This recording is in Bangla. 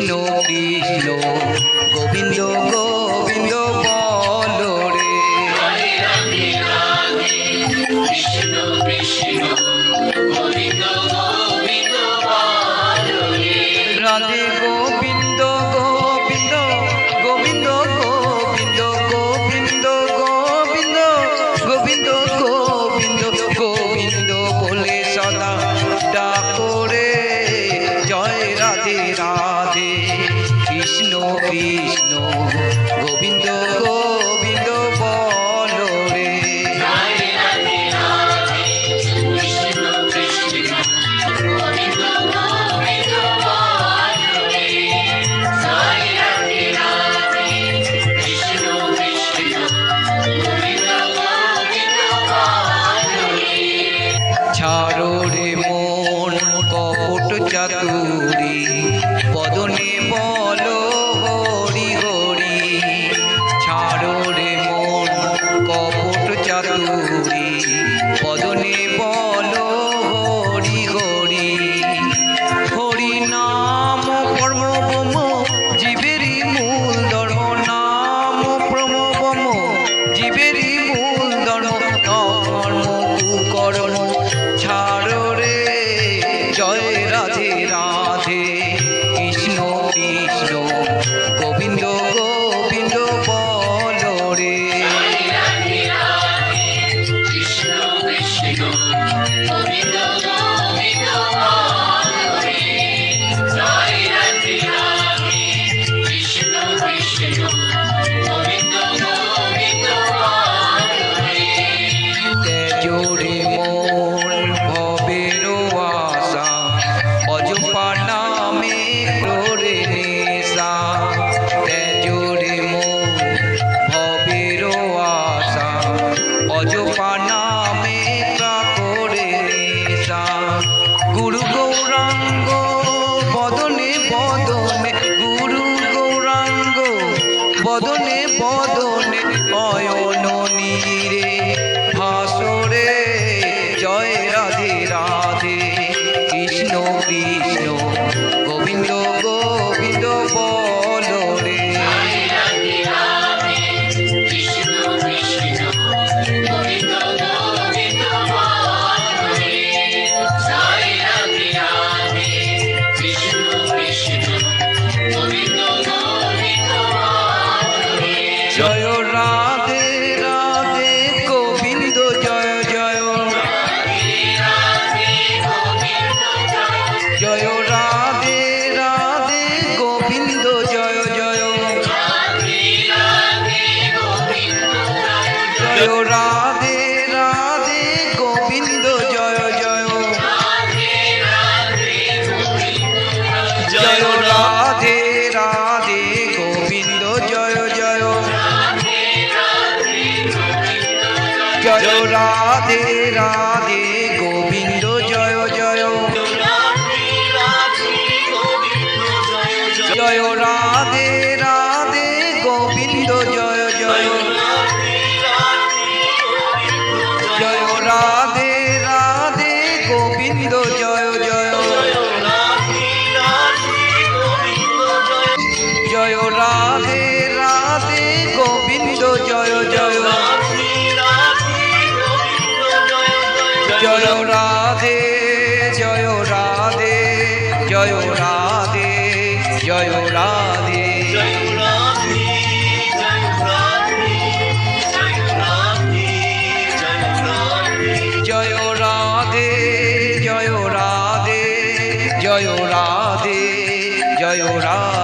কৃষ্ণ কৃষ্ণ গোবিন্দ গোবিন্দ বলো রে। কৃষ্ণ কৃষ্ণ গোবিন্দ গোবিন্দ বলো রে। রাধে গোবিন্দ গোবিন্দ গোবিন্দ গোবিন্দ গোবিন্দ গোবিন্দ গোবিন্দ গোবিন্দ গোবিন্দ বলে সদা ডাকো রে। জয় রাধে রাধে কৃষ্ণ কৃষ্ণ গোবিন্দ গোবিন্দ বলো রে। কৃষ্ণ কৃষ্ণ গোবিন্দ গোবিন্দ বলো রে। জয় রাধে রাধে কৃষ্ণ কৃষ্ণ গোবিন্দ গোবিন্দ বলো রে। ছাড়ো রে মন কপট চাতুরি বদনে বলো হরি হরি। ছাড়ো রে মন কপট চাতুরি বদনে বলো হরি হরি। হরি নাম পরম ব্রহ্ম জীবেরই মূল ধর্ম। নাম পরম ব্রহ্ম জীবেরই মূল ধর্ম। কর্ম কুকর্ম ছাড়ো রে। জয় রাধে রাধে কৃষ্ণ কৃষ্ণ গোবিন্দ গোবিন্দ বলো রে। কৃষ্ণ কৃষ্ণ গোবিন্দ গোবিন্দ বলো রে। জয় রাধে রাধে কৃষ্ণ কৃষ্ণ গোবিন্দ গোবিন্দ বলো রে। তেজোরে মন ভবের আশা অজপা নামে করে নেশা। তেজোরে মন ভবের আশা অজপা নামে করে নেশা। গুরু গৌরাঙ্গ বদনে বদনে গুরু গৌরাঙ্গ বদনে বদনে অয়ন নীরে ভাসরে। জয় রাধে রাধে কৃষ্ণ কৃষ্ণ গোবিন্দ গোবিন্দ বলো রে। কৃষ্ণ কৃষ্ণ গোবিন্দ গোবিন্দ বলো রে। জয় রাধে রাধে কৃষ্ণ কৃষ্ণ গোবিন্দ গোবিন্দ বলো রে। জয় রাধে রাধে গোবিন্দ জয় জয়। জয় রাধে রাধে গোবিন্দ জয় জয়। জয় রাধে রাধে গোবিন্দ জয় জয়। জয় রাধে রাধে গোবিন্দ জয় জয়। জয় রাধে রাধে গোবিন্দ জয় জয়। জয় রাধে রাধে গোবিন্দ জয় জয়। জয় রাধে রাধে গোবিন্দ জয় জয়। জয় রাধে রাধে গোবিন্দ জয় জয়। জয় রাধে জয় রাধে জয় রাধে জয় রাধে। জয় রাধে জয় রাধে জয় রাধে জয় রাধে।